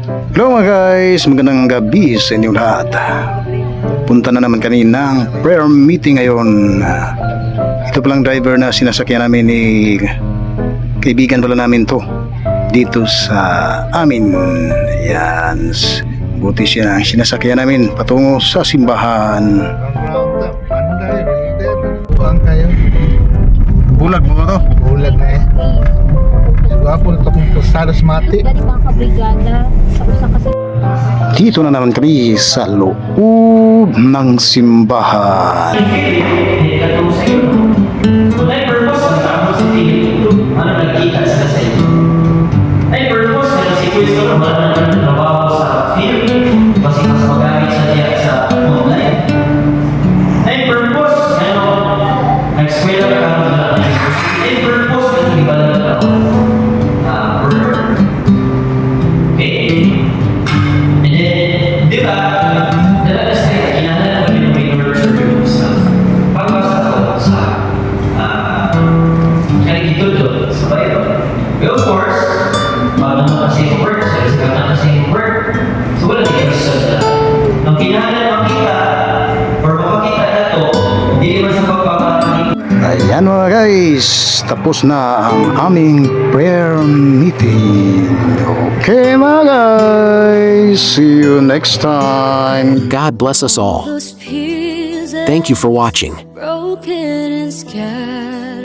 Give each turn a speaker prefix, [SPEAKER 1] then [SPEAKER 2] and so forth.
[SPEAKER 1] Hello mga guys, magandang gabi sa inyong lahat. Punta na naman kanina ang prayer meeting ngayon. Ito palang driver na sinasakyan namin ni kaibigan pala namin to dito sa amin. Yan, buti siya ang sinasakyan namin patungo sa simbahan. Bulag mo ba to?
[SPEAKER 2] Bulag na eh. Gwapo na ito kung Posadas Mati.
[SPEAKER 3] Dari mga kabrigada sa usa kasi
[SPEAKER 1] Dito na naman kami sa loob ng simbahan.
[SPEAKER 4] May purpose ang tao si Philip. Ano nagkita sila sa iyo? May purpose na si Kristo naman ang trabaho sa Philip kasi mas magamit sa niya sa online. May purpose ano nag-eskwela ka na. May purpose na ibalan ka. Okay. And then, di ba? Dalaga sa kinahanglan mo din may nurture yourself. Pagbasa ko sa kanigitudo sa Bible. But of course, bago mo kasi yung work, sa isang na kasi yung work. So wala din yung result na. Ang kinahanglan makita or makakita na to, hindi naman sa pagpapakaling.
[SPEAKER 1] Ayan mga guys, tapos na ang aming prayer meeting. Okay mga guys, see you next time.
[SPEAKER 5] God bless us all.
[SPEAKER 6] Those peers that
[SPEAKER 5] Thank you for watching.
[SPEAKER 6] broken and scared.